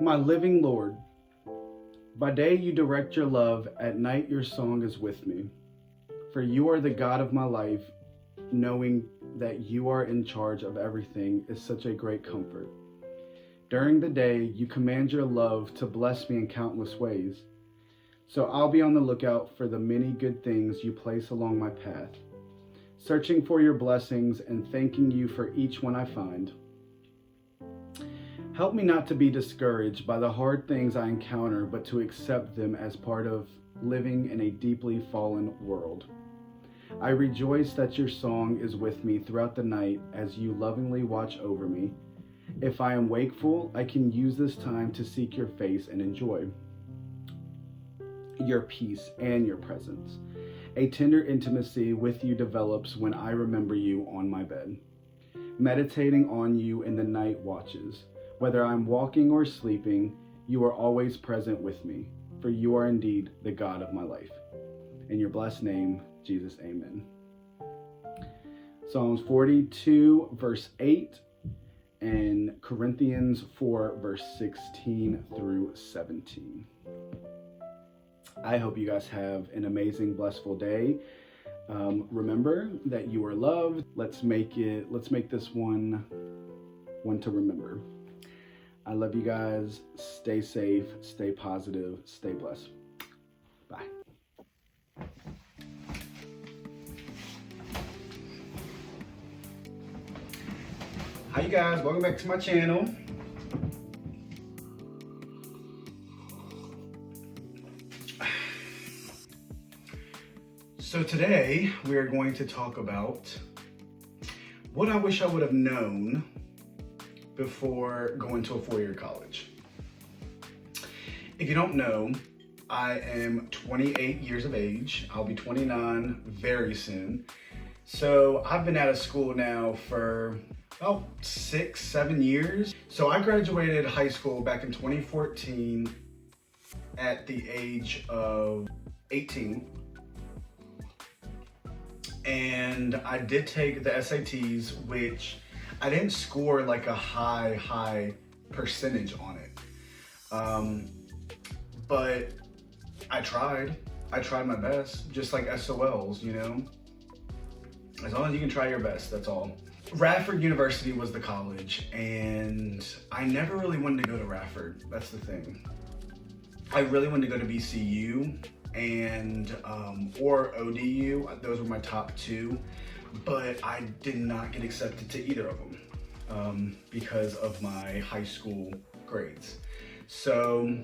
My living Lord, by day you direct your love, at night your song is with me. For you are the God of my life, knowing that you are in charge of everything is such a great comfort. During the day, you command your love to bless me in countless ways. So I'll be on the lookout for the many good things you place along my path, searching for your blessings and thanking you for each one I find. Help me not to be discouraged by the hard things I encounter, but to accept them as part of living in a deeply fallen world. I rejoice that your song is with me throughout the night as you lovingly watch over me. If I am wakeful, I can use this time to seek your face and enjoy your peace and your presence. A tender intimacy with you develops when I remember you on my bed, meditating on you in the night watches. Whether I'm walking or sleeping, you are always present with me, for you are indeed the God of my life. In your blessed name, Jesus, amen. Psalms 42, verse 8, and Corinthians 4, verse 16 through 17. I hope you guys have an amazing, blissful day. Remember that you are loved. Let's make this one to remember. I love you guys. Stay safe, stay positive, stay blessed. Bye. Hi you guys, welcome back to my channel. So today we are going to talk about what I wish I would have known before going to a four-year college. If you don't know, I am 28 years of age. I'll be 29 very soon. So I've been out of school now for about 6-7 years. So I graduated high school back in 2014 at the age of 18. And I did take the SATs, which I didn't score like a high percentage on it. But I tried my best, just like SOLs, you know? As long as you can try your best, that's all. Radford University was the college, and I never really wanted to go to Radford, that's the thing. I really wanted to go to VCU and or ODU, those were my top two, but I did not get accepted to either of them because of my high school grades. So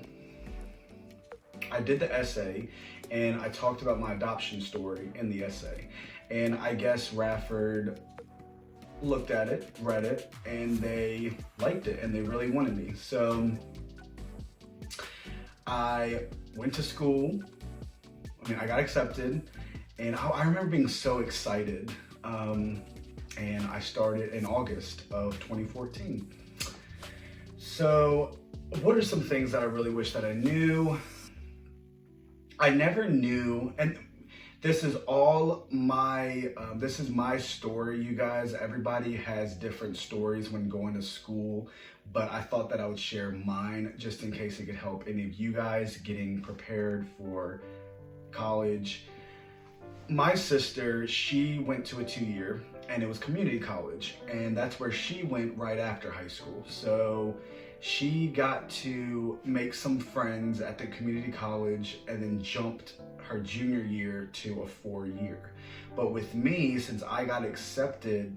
I did the essay and I talked about my adoption story in the essay, and I guess Radford looked at it, read it, and they liked it and they really wanted me. So I went to school. I got accepted, and I remember being so excited. And I started in August of 2014. So what are some things that I really wish that I knew? I never knew, and this is all my, this is my story, you guys. Everybody has different stories when going to school, but I thought that I would share mine just in case it could help any of you guys getting prepared for college. My sister, she went to a 2-year, and it was community college, and that's where she went right after high school. So she got to make some friends at the community college and then jumped her junior year to a 4-year. But with me, since I got accepted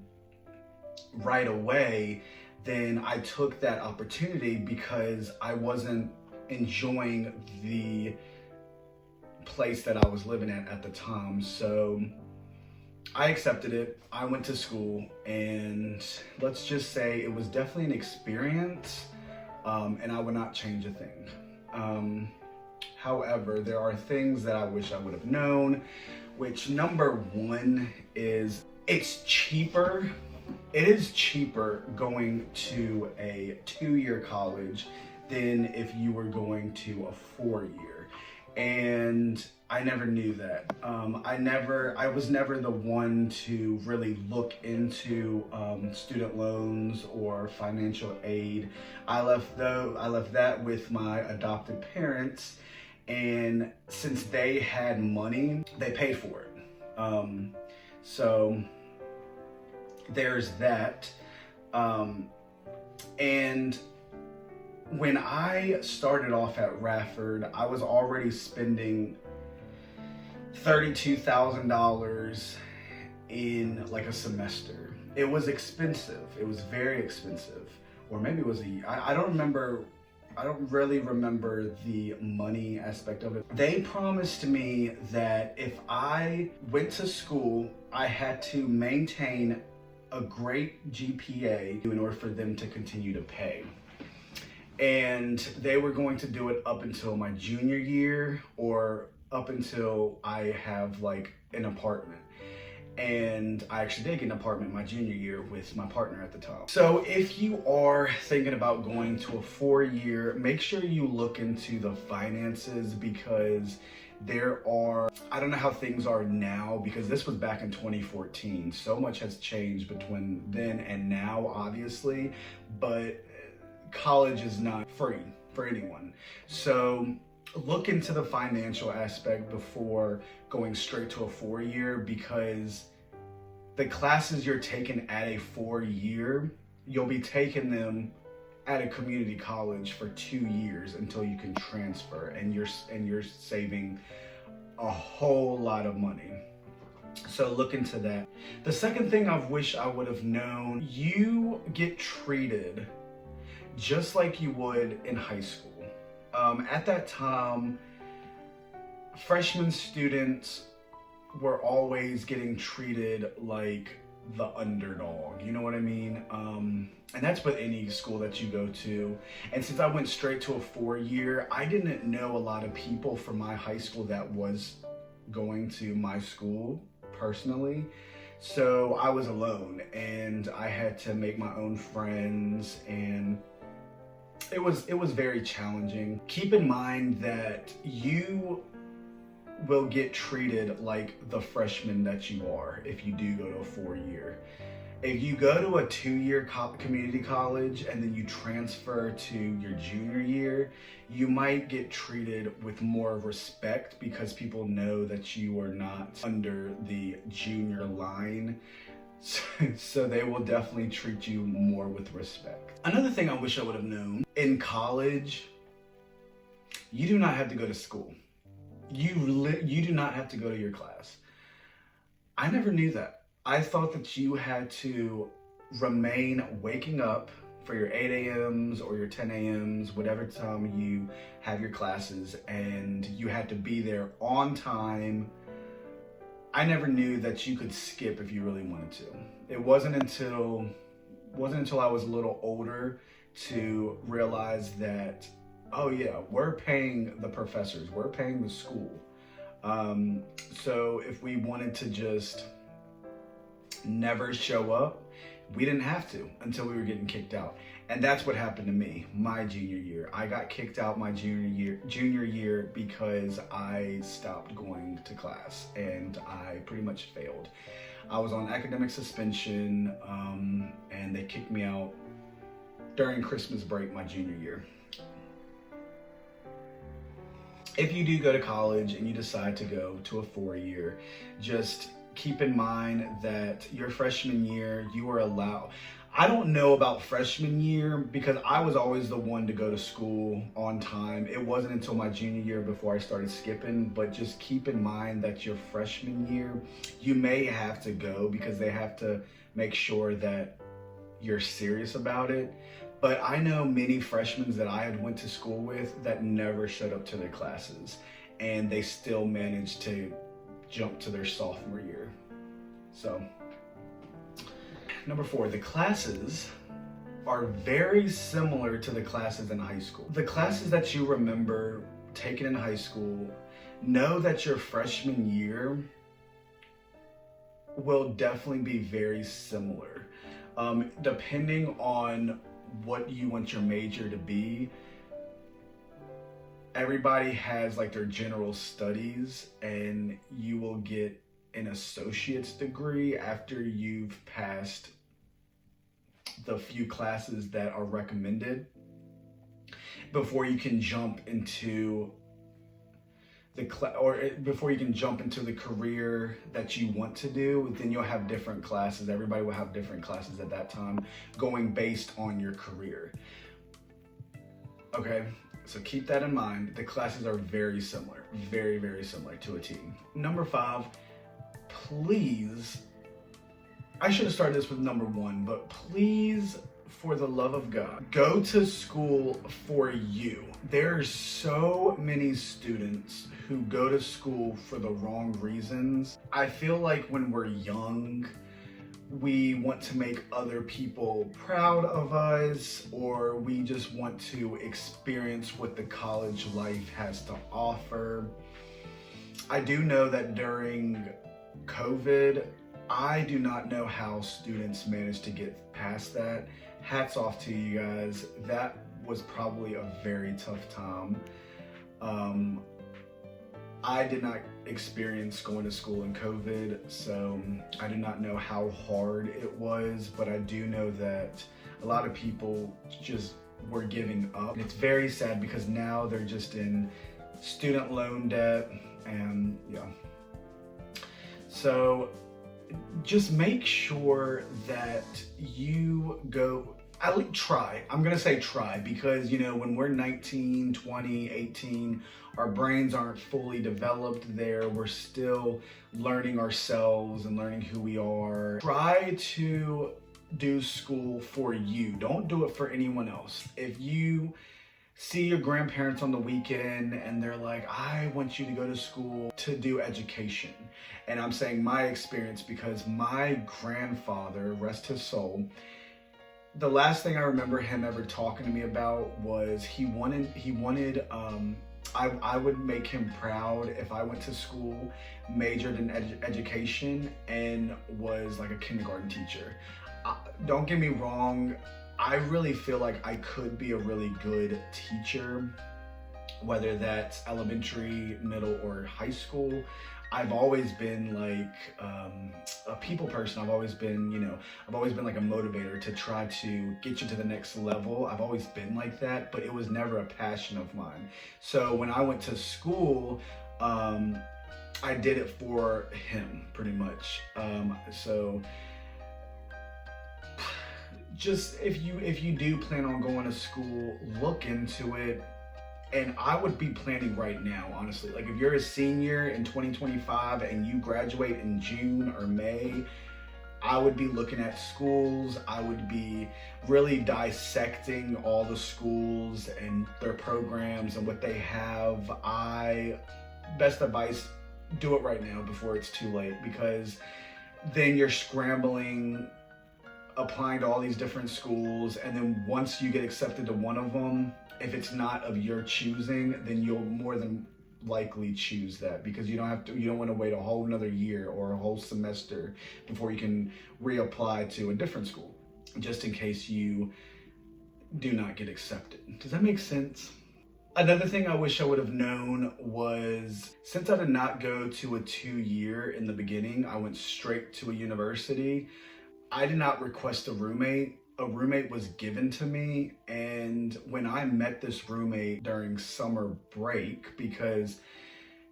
right away, then I took that opportunity because I wasn't enjoying the place that I was living at the time. So I accepted it. I went to school, and let's just say it was definitely an experience, and I would not change a thing. However, there are things that I wish I would have known, which number one is it's cheaper. It is cheaper going to a 2-year college than if you were going to a 4-year. And I never knew that. I was never the one to really look into student loans or financial aid. I left that with my adopted parents, and since they had money, they paid for it. So there's that. And when I started off at Rafford, I was already spending $32,000 in like a semester. It was expensive. It was very expensive. Or maybe it was I don't remember. I don't really remember the money aspect of it. They promised me that if I went to school, I had to maintain a great GPA in order for them to continue to pay. And they were going to do it up until my junior year or up until I have like an apartment. And I actually did get an apartment my junior year with my partner at the time. So if you are thinking about going to a 4-year, make sure you look into the finances, because there are, I don't know how things are now, because this was back in 2014. So much has changed between then and now, obviously, but college is not free for anyone. So look into the financial aspect before going straight to a 4-year, because the classes you're taking at a 4-year, you'll be taking them at a community college for 2 years until you can transfer, and you're saving a whole lot of money. So look into that. The second thing I wish I would have known, you get treated just like you would in high school. At that time, freshman students were always getting treated like the underdog, you know what I mean? And that's with any school that you go to. And since I went straight to a 4-year, I didn't know a lot of people from my high school that was going to my school personally. So I was alone, and I had to make my own friends, and it was very challenging. Keep in mind that you will get treated like the freshman that you are if you do go to a 4-year. If you go to a 2-year community college and then you transfer to your junior year, you might get treated with more respect because people know that you are not under the junior line. So they will definitely treat you more with respect. Another thing I wish I would have known, in college, you do not have to go to school. You do not have to go to your class. I never knew that. I thought that you had to remain waking up for your 8 a.m.s or your 10 a.m.s, whatever time you have your classes, and you had to be there on time. I never knew that you could skip if you really wanted to. It wasn't until I was a little older to realize that, oh yeah, we're paying the professors, we're paying the school. So if we wanted to just never show up, we didn't have to until we were getting kicked out. And that's what happened to me my junior year. I got kicked out my junior year because I stopped going to class and I pretty much failed. I was on academic suspension, and they kicked me out during Christmas break my junior year. If you do go to college and you decide to go to a 4-year, just keep in mind that your freshman year, you are allowed. I don't know about freshman year because I was always the one to go to school on time. It wasn't until my junior year before I started skipping, but just keep in mind that your freshman year, you may have to go because they have to make sure that you're serious about it. But I know many freshmen that I had went to school with that never showed up to their classes, and they still managed to jump to their sophomore year. So, number 4, the classes are very similar to the classes in high school. The classes that you remember taking in high school, know that your freshman year will definitely be very similar. Depending on what you want your major to be, everybody has like their general studies, and you will get an associate's degree after you've passed the few classes that are recommended before you can jump into before you can jump into the career that you want to do. Then you'll have different classes. Everybody will have different classes at that time going based on your career. Okay, so keep that in mind. The classes are very similar, very, very similar to a T. Number 5, please, I should have started this with number 1, but please, for the love of God, go to school for you. There's so many students who go to school for the wrong reasons. I feel like when we're young, we want to make other people proud of us, or we just want to experience what the college life has to offer. I do know that during COVID, I do not know how students managed to get past that. Hats off to you guys. That was probably a very tough time. I did not experience going to school in COVID, so I do not know how hard it was, but I do know that a lot of people just were giving up. And it's very sad because now they're just in student loan debt, and yeah. So just make sure that you go, at least try. I'm gonna say try, because you know, when we're 19, 20, 18, our brains aren't fully developed there. We're still learning ourselves and learning who we are. Try to do school for you. Don't do it for anyone else. If you see your grandparents on the weekend and they're like, I want you to go to school to do education. And I'm saying my experience because my grandfather, rest his soul, the last thing I remember him ever talking to me about was he wanted I would make him proud if I went to school, majored in education, and was like a kindergarten teacher. Don't get me wrong, I really feel like I could be a really good teacher, whether that's elementary, middle, or high school. I've always been like a people person. I've always been like a motivator to try to get you to the next level. I've always been like that, but it was never a passion of mine. So when I went to school, I did it for him pretty much. So just if you do plan on going to school, look into it. And I would be planning right now, honestly. Like if you're a senior in 2025 and you graduate in June or May, I would be looking at schools. I would be really dissecting all the schools and their programs and what they have. Best advice, do it right now before it's too late, because then you're scrambling, applying to all these different schools, and then once you get accepted to one of them, if it's not of your choosing, then you'll more than likely choose that, because you don't want to wait a whole another year or a whole semester before you can reapply to a different school, just in case you do not get accepted. Does that make sense? Another thing I wish I would have known was, since I did not go to a 2-year in the beginning, I went straight to a university. I did not request a roommate. A roommate was given to me, and when I met this roommate during summer break, because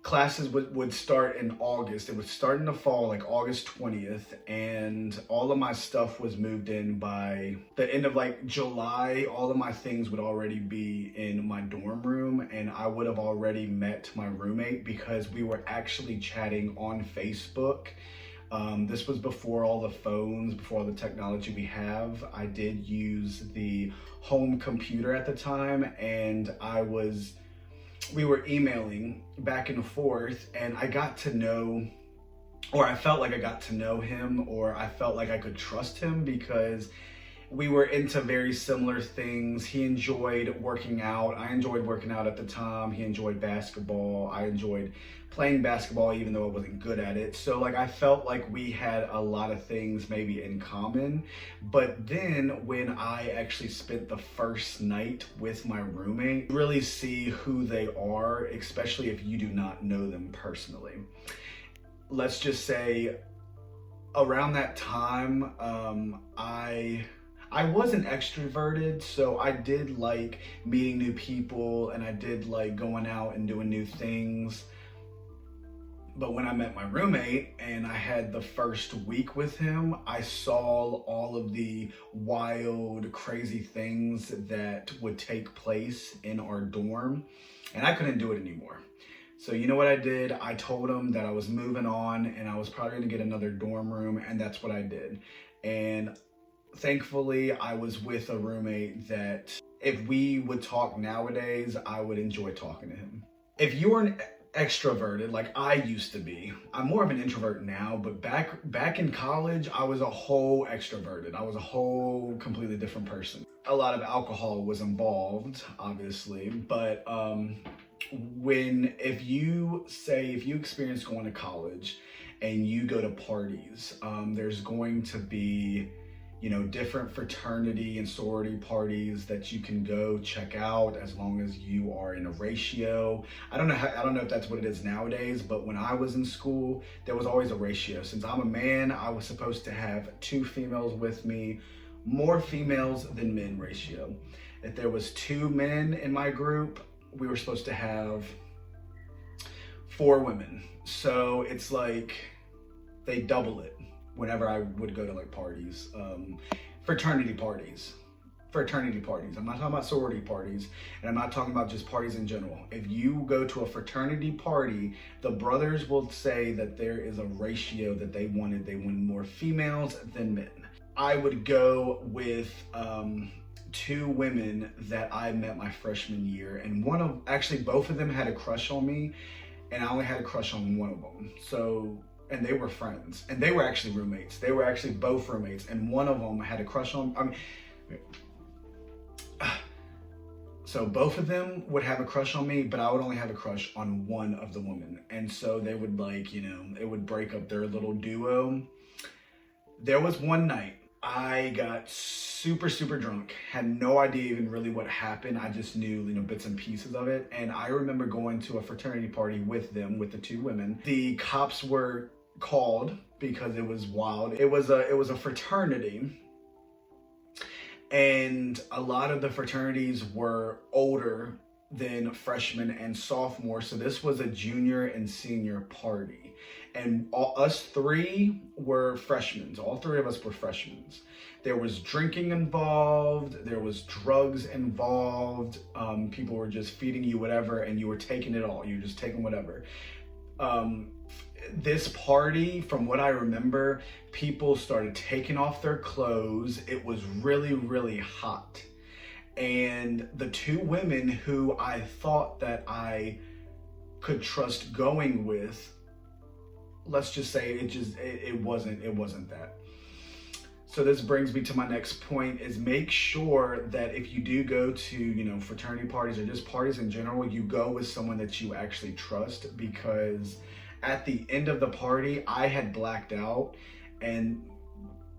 classes would start in August. It would start in the fall, like August 20th, and all of my stuff was moved in by the end of like July. All of my things would already be in my dorm room, and I would have already met my roommate because we were actually chatting on Facebook. This was before all the phones, before all the technology we have. I did use the home computer at the time, and we were emailing back and forth, and I got to know, or I felt like I got to know him, or I felt like I could trust him, because we were into very similar things. He enjoyed working out. I enjoyed working out at the time. He enjoyed basketball. I enjoyed playing basketball even though I wasn't good at it. So like I felt like we had a lot of things maybe in common. But then when I actually spent the first night with my roommate, you really see who they are, especially if you do not know them personally. Let's just say around that time, I wasn't extroverted, so I did like meeting new people and I did like going out and doing new things. But when I met my roommate and I had the first week with him, I saw all of the wild, crazy things that would take place in our dorm, and I couldn't do it anymore. So you know what I did? I told him that I was moving on and I was probably gonna get another dorm room, and that's what I did. And thankfully, I was with a roommate that if we would talk nowadays, I would enjoy talking to him. If you are an extroverted like I used to be, I'm more of an introvert now, but back in college, I was a whole extroverted. I was a whole completely different person. A lot of alcohol was involved, obviously, but if you experience going to college and you go to parties, there's going to be different fraternity and sorority parties that you can go check out as long as you are in a ratio. I don't know if that's what it is nowadays, but when I was in school, there was always a ratio. Since I'm a man, I was supposed to have 2 females with me, more females than men ratio. If there was 2 men in my group, we were supposed to have 4 women. So it's like they double it whenever I would go to like parties, fraternity parties. I'm not talking about sorority parties, and I'm not talking about just parties in general. If you go to a fraternity party, the brothers will say that there is a ratio that they wanted more females than men. I would go with 2 women that I met my freshman year, and both of them had a crush on me, and I only had a crush on one of them. And they were friends, and they were actually roommates. They were actually both roommates, and one of them had a crush on, so both of them would have a crush on me, but I would only have a crush on one of the women. And so they would it would break up their little duo. There was one night I got super, super drunk, had no idea even really what happened. I just knew, bits and pieces of it. And I remember going to a fraternity party with them, with the 2 women. The cops were called because it was wild. It was a fraternity, and a lot of the fraternities were older than freshmen and sophomores. So this was a junior and senior party. And us 3 were freshmen. All 3 of us were freshmen. There was drinking involved. There was drugs involved. People were just feeding you whatever, and you were taking it all. You were just taking whatever. This party, from what I remember, people started taking off their clothes. It was really, really hot. And the 2 women who I thought that I could trust going with, let's just say it wasn't that. So this brings me to my next point, is make sure that if you do go to, fraternity parties or just parties in general, you go with someone that you actually trust, because at the end of the party, I had blacked out and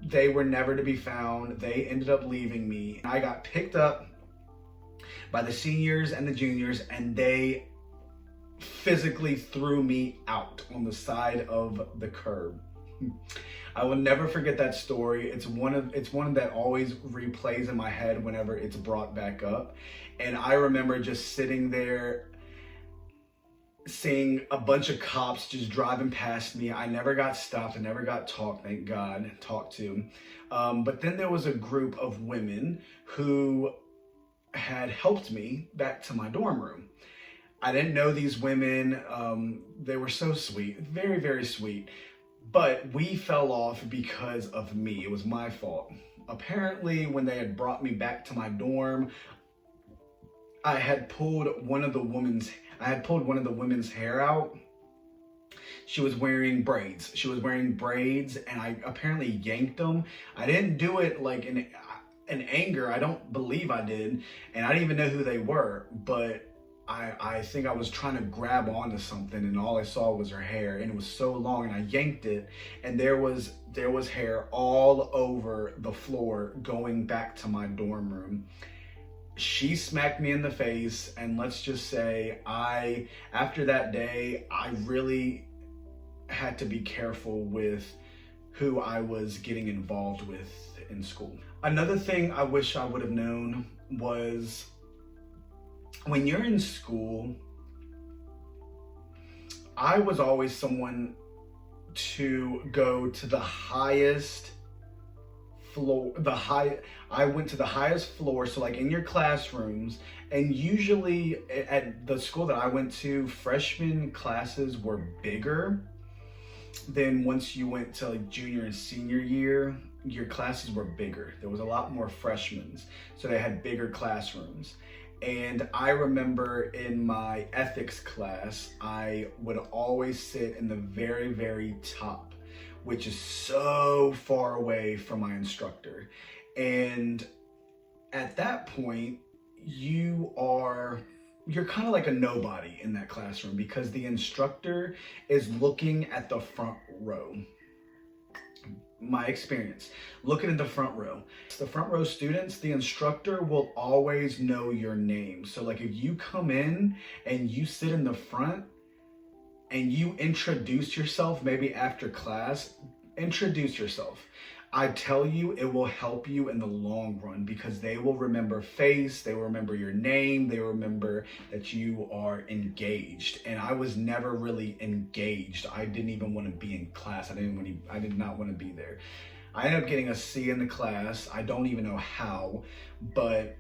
they were never to be found. They ended up leaving me. I got picked up by the seniors and the juniors, and they physically threw me out on the side of the curb. I will never forget that story. It's one that always replays in my head whenever it's brought back up. And I remember just sitting there seeing a bunch of cops just driving past me. I never got stopped. I never got talked to. But then there was a group of women who had helped me back to my dorm room. I didn't know these women. They were so sweet, very, very sweet. But we fell off because of me. It was my fault. Apparently, when they had brought me back to my dorm, I had pulled one of the women's hair out. She was wearing braids. And I apparently yanked them. I didn't do it in anger. I don't believe I did, and I didn't even know who they were, but I think I was trying to grab onto something, and all I saw was her hair, and it was so long, and I yanked it, and there was hair all over the floor going back to my dorm room. She smacked me in the face, and let's just say after that day, I really had to be careful with who I was getting involved with in school. Another thing I wish I would have known was, when you're in school, I was always someone to go to the highest floor. I went to the highest floor, so like in your classrooms, and usually at the school that I went to, freshman classes were bigger. Then once you went to like junior and senior year, your classes were bigger. There was a lot more freshmen, so they had bigger classrooms. And I remember in my ethics class, I would always sit in the very, very top, which is so far away from my instructor. And at that point, you're kind of like a nobody in that classroom, because the instructor is looking at the front row. My experience, looking at the front row. The front row students, the instructor will always know your name. So like if you come in and you sit in the front and you introduce yourself, maybe after class, introduce yourself. I tell you, it will help you in the long run, because they will remember face, they will remember your name, they will remember that you are engaged. And I was never really engaged. I didn't even want to be in class. I did not want to be there. I ended up getting a C in the class. I don't even know how, but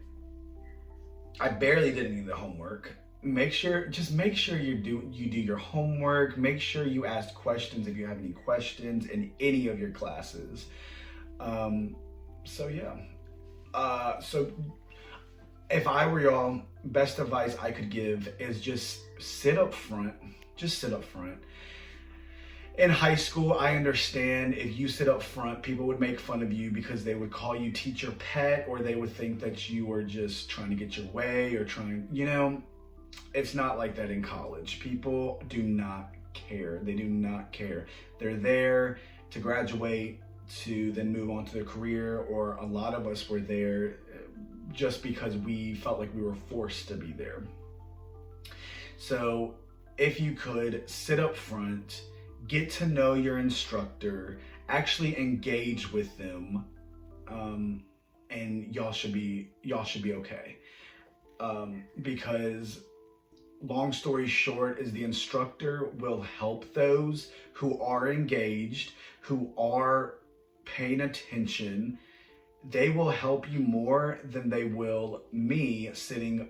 I barely did any of the homework. Just make sure you do your homework. Make sure you ask questions if you have any questions in any of your classes. So yeah. So if I were y'all, best advice I could give is just sit up front. Just sit up front. In high school, I understand if you sit up front, people would make fun of you because they would call you teacher pet, or they would think that you were just trying to get your way or it's not like that in college. People do not care. They do not care. They're there to graduate, to then move on to their career, or a lot of us were there just because we felt like we were forced to be there. So if you could sit up front, get to know your instructor, actually engage with them, and y'all should be okay. Because long story short is the instructor will help those who are engaged, who are paying attention. They will help you more than they will me sitting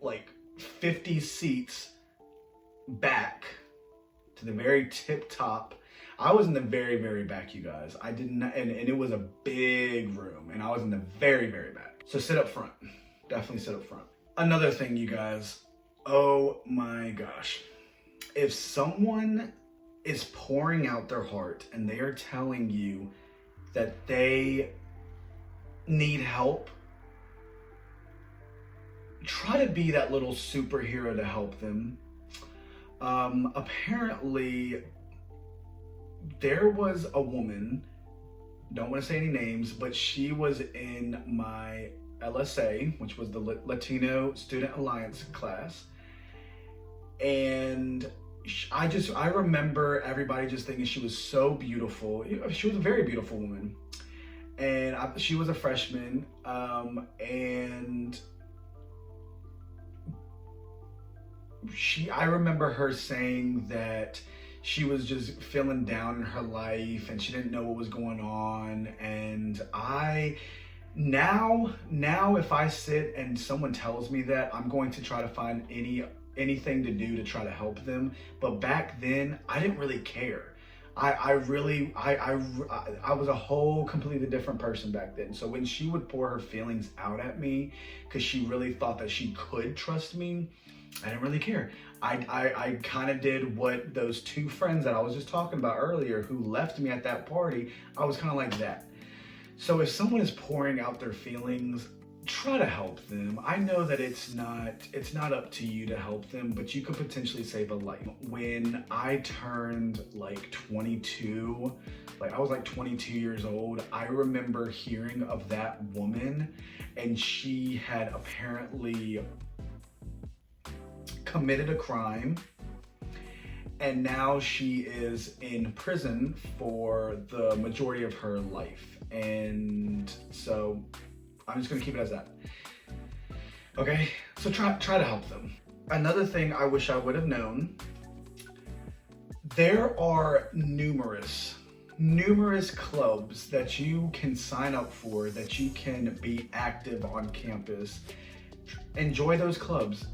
like 50 seats back to the very tip top. I was in the very, very back, you guys. I didn't, and it was a big room, and I was in the very, very back. So sit up front. Definitely sit up front. Another thing, you guys, oh my gosh. If someone is pouring out their heart and they are telling you that they need help, try to be that little superhero to help them. Apparently, there was a woman, don't want to say any names, but she was in my LSA, which was the Latino Student Alliance class. And I remember everybody just thinking she was so beautiful. She was a very beautiful woman. And she was a freshman. And I remember her saying that she was just feeling down in her life and she didn't know what was going on. And now if I sit and someone tells me that, I'm going to try to find anything to do to try to help them. But back then, I didn't really care. I was a whole completely different person back then. So when she would pour her feelings out at me because she really thought that she could trust me, I didn't really care. I kind of did what those two friends that I was just talking about earlier who left me at that party, I was kind of like that. So if someone is pouring out their feelings, try to help them. I know that it's not up to you to help them, but you could potentially save a life. When I turned like 22, like I was like 22 years old, I remember hearing of that woman, and she had apparently committed a crime, and now she is in prison for the majority of her life. And so I'm just gonna keep it as that. Okay, so try to help them. Another thing I wish I would have known, there are numerous clubs that you can sign up for, that you can be active on campus. Enjoy those clubs.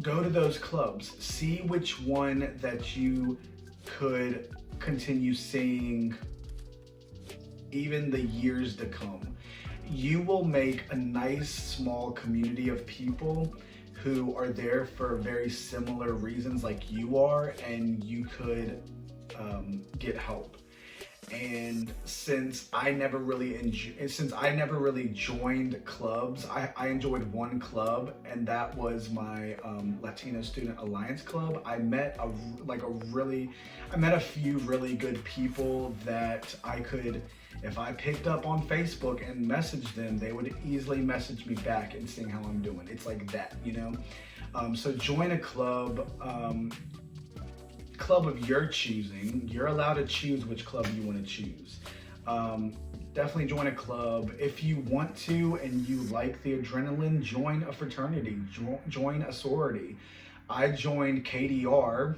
Go to those clubs. See which one that you could continue seeing even the years to come. You will make a nice small community of people who are there for very similar reasons like you are, and you could get help. And since I never really joined clubs, I enjoyed one club, and that was my Latino Student Alliance Club. I met a few really good people that I could, if I picked up on Facebook and messaged them, they would easily message me back and seeing how I'm doing. It's like that, you know? So join a club. Club of your choosing. You're allowed to choose which club you want to choose. Definitely join a club. If you want to and you like the adrenaline, join a fraternity, join a sorority. I joined KDR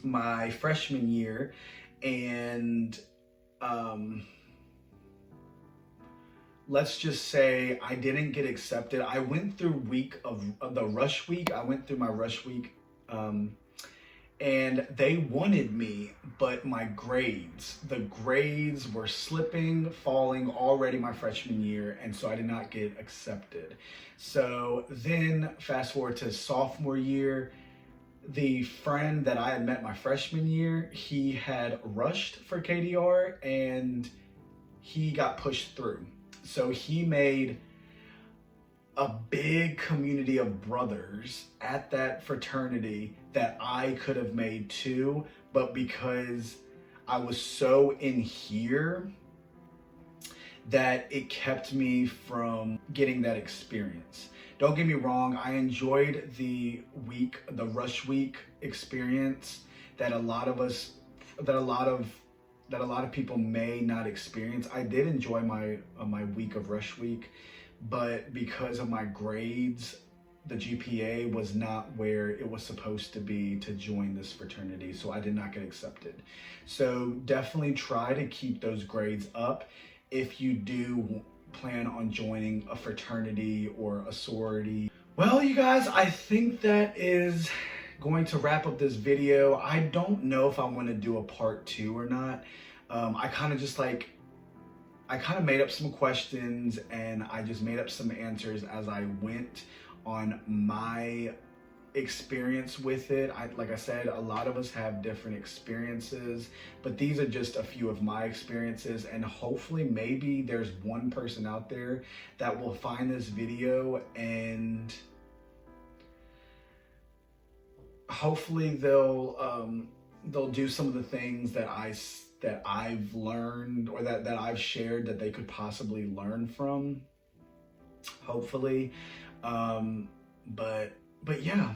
my freshman year, and let's just say I didn't get accepted. I went through the rush week. I went through my rush week, and they wanted me, but the grades were falling already my freshman year, and so I did not get accepted. So then fast forward to sophomore year, the friend that I had met my freshman year, he had rushed for KDR and he got pushed through. So he made a big community of brothers at that fraternity that I could have made too, but because I was so in here, that it kept me from getting that experience. Don't get me wrong, I enjoyed the rush week experience that a lot of people may not experience. I did enjoy my week of rush week, but because of my grades, the GPA was not where it was supposed to be to join this fraternity, so I did not get accepted. So definitely try to keep those grades up if you do plan on joining a fraternity or a sorority. Well, you guys, I think that is going to wrap up this video. I don't know if I want to do a part 2 or not. I kind of made up some questions, and I just made up some answers as I went on my experience with it. Like I said, a lot of us have different experiences, but these are just a few of my experiences, and hopefully maybe there's one person out there that will find this video, and hopefully they'll do some of the things that I've learned, or that I've shared, that they could possibly learn from, hopefully. But yeah,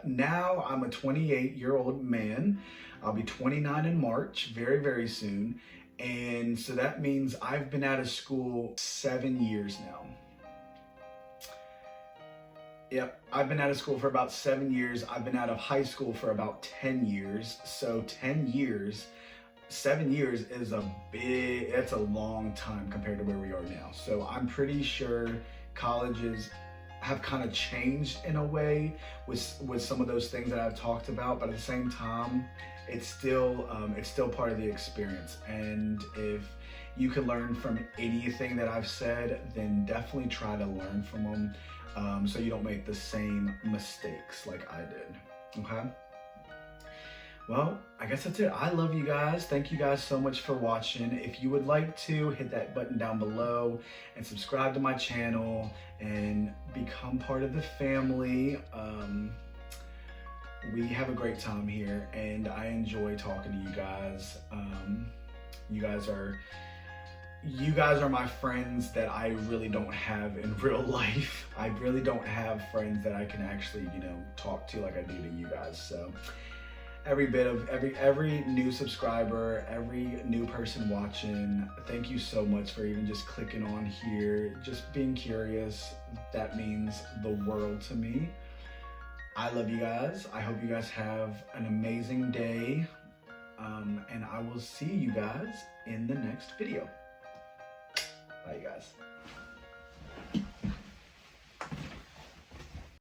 now I'm a 28-year-old man. I'll be 29 in March, very, very soon. And so that means I've been out of school 7 years now. Yep, I've been out of school for about 7 years. I've been out of high school for about 10 years. So 10 years, 7 years is it's a long time compared to where we are now. So I'm pretty sure colleges have kind of changed in a way with some of those things that I've talked about, but at the same time, it's still part of the experience. And if you can learn from anything that I've said, then definitely try to learn from them, so you don't make the same mistakes like I did. Okay. Well, I guess that's it. I love you guys. Thank you guys so much for watching. If you would like to, hit that button down below and subscribe to my channel and become part of the family. We have a great time here and I enjoy talking to you guys. You guys are my friends that I really don't have in real life. I really don't have friends that I can actually, talk to like I do to you guys. So every new subscriber, every new person watching, thank you so much for even just clicking on here, just being curious. That means the world to me. I love you guys. I hope you guys have an amazing day. And I will see you guys in the next video. Bye, you guys.